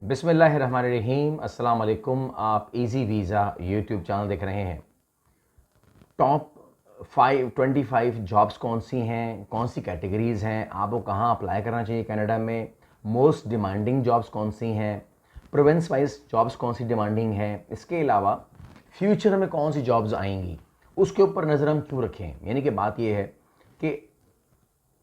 बिस्मिल्लाहिर्रहमानिर्रहीम। अस्सलाम वालेकुम। आप इजी वीज़ा यूट्यूब चैनल देख रहे हैं। टॉप 25 जॉब्स कौन सी हैं, कौन सी कैटेगरीज़ हैं, आपको कहाँ अप्लाई करना चाहिए कनाडा में, मोस्ट डिमांडिंग जॉब्स कौन सी हैं, प्रोविंस वाइज जॉब्स कौन सी डिमांडिंग हैं, इसके अलावा फ्यूचर में कौन सी जॉब्स आएंगी, उसके ऊपर नज़र हम क्यों रखें। यानी कि बात यह है कि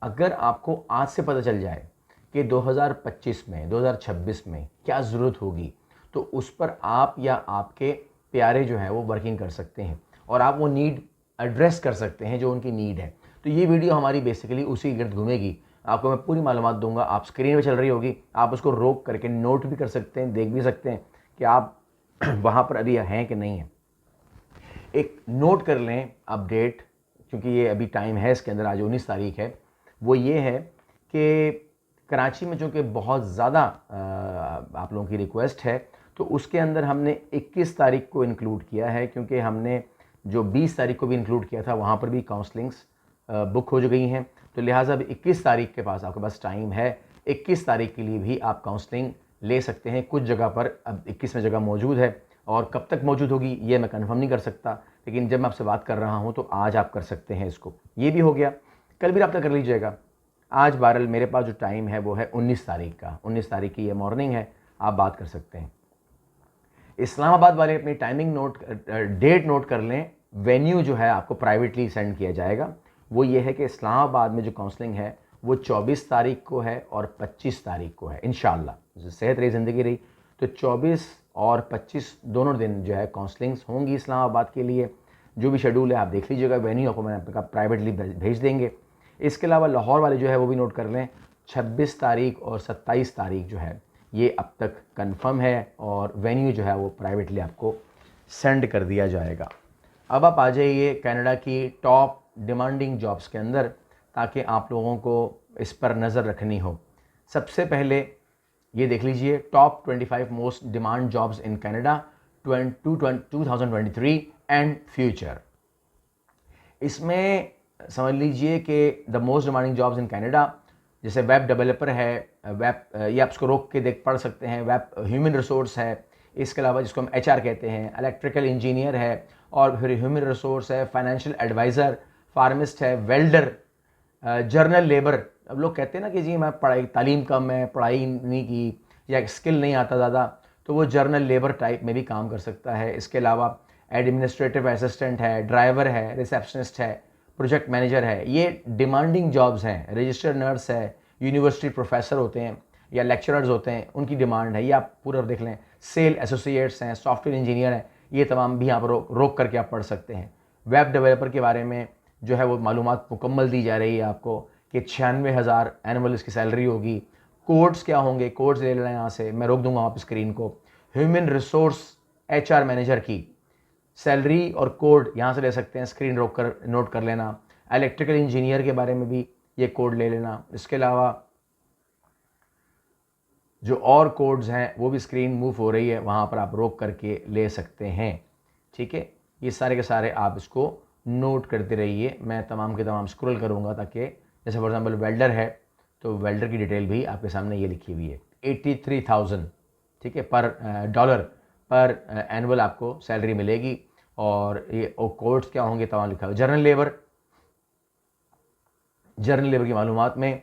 अगर आपको आज से पता चल जाए कि 2025 में 2026 में क्या ज़रूरत होगी, तो उस पर आप या आपके प्यारे जो हैं वो वर्किंग कर सकते हैं और आप वो नीड एड्रेस कर सकते हैं जो उनकी नीड है। तो ये वीडियो हमारी बेसिकली उसी गिर्द घूमेगी। आपको मैं पूरी मालूमात दूंगा, आप स्क्रीन पे चल रही होगी, आप उसको रोक करके नोट भी कर सकते हैं, देख भी सकते हैं कि आप वहाँ पर अभी हैं कि नहीं है। एक नोट कर लें अपडेट, क्योंकि ये अभी टाइम है इसके अंदर, आज 19 तारीख है। वो ये है कि कराची में चूँकि बहुत ज़्यादा आप लोगों की रिक्वेस्ट है, तो उसके अंदर हमने 21 तारीख को इंक्लूड किया है, क्योंकि हमने जो 20 तारीख को भी इंक्लूड किया था वहाँ पर भी काउंसलिंग्स बुक हो गई हैं। तो लिहाजा अब 21 तारीख के पास आपके पास टाइम है। 21 तारीख के लिए भी आप काउंसलिंग ले सकते हैं। कुछ जगह पर अब 21 में जगह मौजूद है और कब तक मौजूद होगी ये मैं कंफर्म नहीं कर सकता, लेकिन जब मैं आपसे बात कर रहा हूँ तो आज आप कर सकते हैं इसको। ये भी हो गया, कल भी रब्ता कर लीजिएगा। आज बहरहाल मेरे पास जो टाइम है वो है 19 तारीख का। 19 तारीख की ये मॉर्निंग है, आप बात कर सकते हैं। इस्लामाबाद वाले अपनी टाइमिंग नोट डेट नोट कर लें। वेन्यू जो है आपको प्राइवेटली सेंड किया जाएगा। वो ये है कि इस्लामाबाद में जो काउंसलिंग है वो 24 तारीख को है और 25 तारीख को है इंशाअल्लाह। सेहत रही ज़िंदगी रही तो 24 और 25 दोनों दिन जो है काउंसलिंग्स होंगी इस्लामाबाद के लिए। जो भी शेड्यूल है आप देख लीजिएगा, वेन्यू आपको मैं आपका प्राइवेटली भेज देंगे। इसके अलावा लाहौर वाले जो है वो भी नोट कर लें, 26 तारीख और 27 तारीख जो है ये अब तक कंफर्म है और वेन्यू जो है वो प्राइवेटली आपको सेंड कर दिया जाएगा। अब आप आ जाइए कनाडा की टॉप डिमांडिंग जॉब्स के अंदर, ताकि आप लोगों को इस पर नज़र रखनी हो। सबसे पहले ये देख लीजिए, top 25 most demand jobs in Canada 2023 and future. इसमें समझ लीजिए कि the most demanding jobs in Canada, जैसे वेब डेवलपर है, वेब ये आप उसको रोक के देख पढ़ सकते हैं, वेब ह्यूमन रिसोर्स है, इसके अलावा जिसको हम एचआर कहते हैं, इलेक्ट्रिकल इंजीनियर है, और फिर ह्यूमन रिसोर्स है, फाइनेंशियल एडवाइज़र, फार्मिस्ट है, वेल्डर, जर्नल लेबर। अब लोग कहते हैं ना कि जी मैं पढ़ाई तालीम कम है, पढ़ाई नहीं की या स्किल नहीं आता ज़्यादा, तो वो जर्नल लेबर टाइप में भी काम कर सकता है। इसके अलावा एडमिनिस्ट्रेटिव असिस्टेंट है, ड्राइवर है, रिसेप्शनिस्ट है, प्रोजेक्ट मैनेजर है। ये डिमांडिंग जॉब्स हैं। रजिस्टर्ड नर्स है, यूनिवर्सिटी प्रोफेसर होते हैं या लेक्चरर्स होते हैं, उनकी डिमांड है, ये आप पूरा देख लें। सेल एसोसिएट्स हैं, सॉफ्टवेयर इंजीनियर हैं, ये तमाम भी यहाँ पर रोक करके आप पढ़ सकते हैं। वेब डेवलपर के बारे में जो है वो मालूमात मुकम्मल दी जा रही है आपको कि 96,000 एनुअल इसकी सैलरी होगी। कोड्स क्या होंगे, कोड्स ले लेना यहाँ से, मैं रोक दूंगा आप स्क्रीन को। ह्यूमन रिसोर्स एचआर मैनेजर की सैलरी और कोड यहाँ से ले सकते हैं, स्क्रीन रोक कर नोट कर लेना। इलेक्ट्रिकल इंजीनियर के बारे में भी ये कोड ले लेना। इसके अलावा जो और कोड्स हैं वो भी स्क्रीन मूव हो रही है, वहाँ पर आप रोक करके ले सकते हैं। ठीक है, ये सारे के सारे आप इसको नोट करते रहिए। मैं तमाम के तमाम स्क्रॉल करूँगा ताकि जैसे फॉर एग्जांपल वेल्डर है तो वेल्डर की डिटेल भी आपके सामने ये लिखी हुई है, 83,000 ठीक है पर डॉलर पर एनुअल आपको सैलरी मिलेगी। और ये कोड्स क्या होंगे तमाम लिखा हुआ। जर्नल लेबर की मालूमात में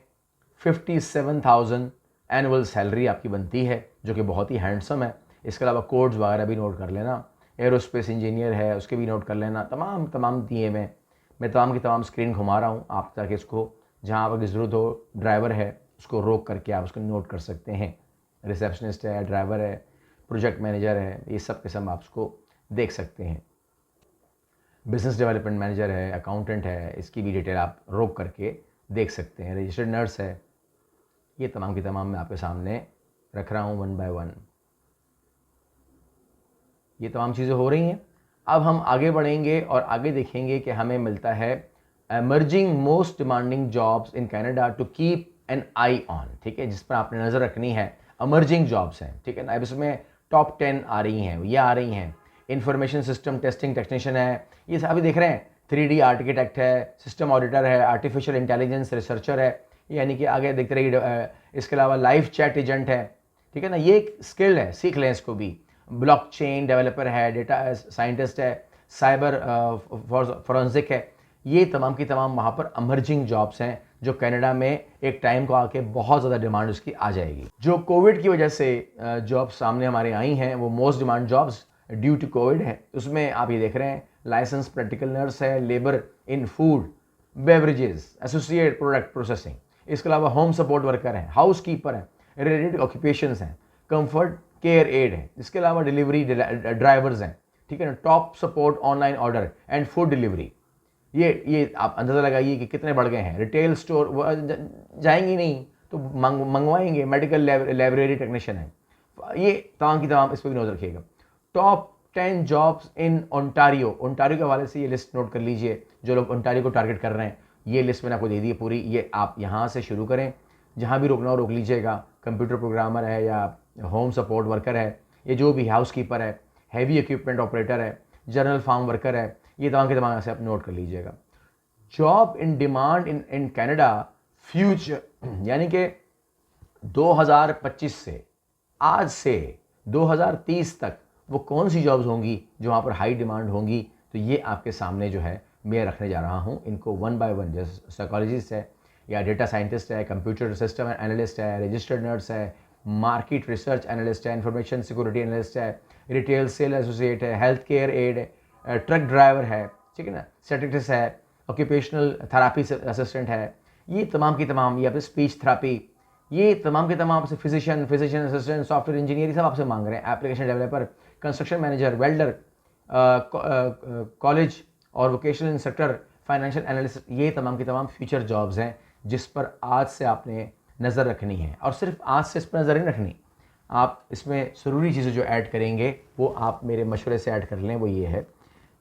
57,000 एनुअल सैलरी आपकी बनती है, जो कि बहुत ही हैंडसम है। इसके अलावा कोड्स वगैरह भी नोट कर लेना। एरोस्पेस इंजीनियर है, उसके भी नोट कर लेना। तमाम दिए मैं तमाम की तमाम स्क्रीन घुमा रहा हूँ आप, ताकि इसको जहाँ पर ज़रूरत हो, ड्राइवर है उसको रोक करके आप उसको नोट कर सकते हैं। रिसेप्शनिस्ट है, ड्राइवर है, प्रोजेक्ट मैनेजर है, ये सब के सब आप उसको देख सकते हैं। बिजनेस डेवलपमेंट मैनेजर है, अकाउंटेंट है, इसकी भी डिटेल आप रोक करके देख सकते हैं। रजिस्टर्ड नर्स है, ये तमाम की तमाम मैं आपके सामने रख रहा हूँ वन बाय वन। ये तमाम चीज़ें हो रही हैं। अब हम आगे बढ़ेंगे और आगे देखेंगे कि हमें मिलता है emerging most demanding jobs in Canada to keep an eye on. ठीक है, जिस पर आपने नज़र रखनी है, एमर्जिंग जॉब्स हैं। ठीक है ना, अब इसमें टॉप 10 आ रही हैं, ये आ रही हैं। इंफॉर्मेशन सिस्टम टेस्टिंग टेक्नीशियन है, ये अभी देख रहे हैं। 3D आर्किटेक्ट है, सिस्टम ऑडिटर है, आर्टिफिशियल इंटेलिजेंस रिसर्चर है, यानी कि आगे देखते रहिए। इसके अलावा लाइव चैट एजेंट है, ठीक है ना, ये एक स्किल है, सीख लें इसको भी। ब्लॉकचेन डेवलपर है, डेटा साइंटिस्ट है, साइबर फॉरेंसिक है, ये तमाम की तमाम वहाँ पर अमर्जिंग जॉब्स हैं जो कनाडा में एक टाइम को आके बहुत ज़्यादा डिमांड उसकी आ जाएगी। जो कोविड की वजह से जॉब्स सामने हमारे आई हैं वो most demand jobs due to COVID है। उसमें आप ये देख रहे हैं लाइसेंस प्रैक्टिकल नर्स है, labour in food beverages, associate product processing, इसके अलावा होम सपोर्ट वर्कर हैं, हाउस कीपर हैं, रिलेटेड ऑक्यूपेशंस हैं, कंफर्ट केयर एड है, इसके अलावा डिलीवरी ड्राइवर्स हैं, ठीक है ना, top support online order and food delivery. ये आप अंदाज़ा लगाइए कि कितने बढ़ गए हैं। रिटेल स्टोर जाएंगी नहीं तो मंगवाएंगे, मेडिकल लाइब्रेरी टेक्नीशियन है, ये तमाम की तमाम इस पर भी नजर रखिएगा। Top 10 jobs in Ontario, Ontario के हवाले से ये लिस्ट नोट कर लीजिए, जो लोग ओंटारियो को टारगेट कर रहे हैं, ये लिस्ट मैंने आपको दे दी है पूरी, ये आप यहाँ से शुरू करें, जहाँ भी रोकना हो रोक लीजिएगा। कंप्यूटर प्रोग्रामर है या होम सपोर्ट वर्कर है, ये जो भी हाउस कीपर है, हैवी इक्विपमेंट ऑपरेटर है, जनरल फार्म वर्कर है, ये तमाम के तमाम से आप नोट कर लीजिएगा। Job in demand in Canada future, यानी कि 2025 से आज से 2030 तक वो कौन सी जॉब्स होंगी जो वहाँ पर हाई डिमांड होंगी, तो ये आपके सामने जो है मैं रखने जा रहा हूँ इनको वन बाय वन। जैसे साइकोलॉजिस्ट है या डेटा साइंटिस्ट है, कंप्यूटर सिस्टम एनालिस्ट है, रजिस्टर्ड नर्स है, मार्केट रिसर्च एनालिस्ट है, इंफॉर्मेशन सिक्योरिटी एनालिस्ट है, रिटेल सेल एसोसिएट है, हेल्थ केयर एड है, ट्रक ड्राइवर है, ठीक है ना, स्टैटिस्टिक्स है, ऑक्यूपेशनल थेरापी असिस्टेंट है, ये तमाम की तमाम, या फिर स्पीच थेरापी, ये तमाम के तमाम आपसे फिजिशियन असिस्टेंट, सॉफ्टवेयर इंजीनियर, सब आपसे मांग रहे हैं। Application developer, construction manager, welder, college और वोकेशनल इंस्ट्रक्टर, फाइनेंशियल एनालिस्ट, ये तमाम की तमाम फ्यूचर जॉब्स हैं जिस पर आज से आपने नज़र रखनी है। और सिर्फ आज से इस पर नज़र नहीं रखनी, आप इसमें ज़रूरी चीज़ें जो ऐड करेंगे वो आप मेरे मशवरे से ऐड कर लें। वो ये है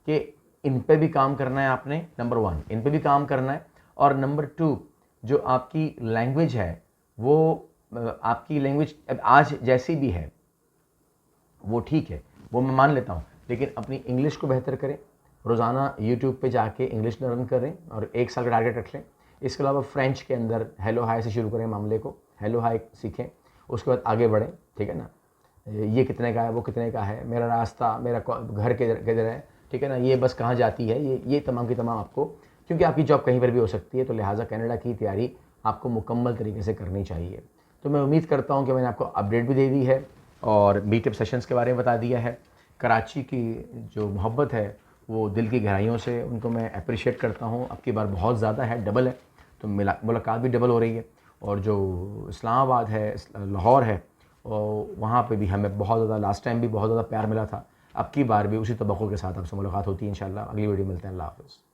कि इन पे भी काम करना है आपने, नंबर 1 इन पे भी काम करना है, और नंबर 2 जो आपकी लैंग्वेज है वो आपकी लैंग्वेज आज जैसी भी है वो ठीक है, वो मैं मान लेता हूँ, लेकिन अपनी इंग्लिश को बेहतर करें। रोज़ाना यूट्यूब पे जाके इंग्लिश लर्न करें और 1 साल का टारगेट रख लें। इसके अलावा फ्रेंच के अंदर हेलो हाय से शुरू करें मामले को, हेलो हाय सीखें, उसके बाद आगे बढ़ें, ठीक है ना। ये कितने का है, वो कितने का है, मेरा रास्ता, मेरा घर किधर है, ठीक है ना, ये बस कहाँ जाती है, ये तमाम की तमाम आपको, क्योंकि आपकी जॉब कहीं पर भी हो सकती है, तो लिहाजा कनाडा की तैयारी आपको मुकम्मल तरीके से करनी चाहिए। तो मैं उम्मीद करता हूँ कि मैंने आपको अपडेट भी दे दी है और मीटअप सेशंस के बारे में बता दिया है। कराची की जो मोहब्बत है वो दिल की गहराइयों से उनको मैं अप्रिशिएट करता हूँ। अब की बार बहुत ज़्यादा है, डबल है, तो मुलाकात भी डबल हो रही है। और जो इस्लामाबाद है, लाहौर है, और वहाँ पे भी हमें बहुत ज़्यादा, लास्ट टाइम भी बहुत ज़्यादा प्यार मिला था, अब की बार भी उसी तबक़ों के साथ आपसे मुलाकात होती है इंशाल्लाह। अगली वीडियो मिलते हैं, अल्लाह हाफ़िज़।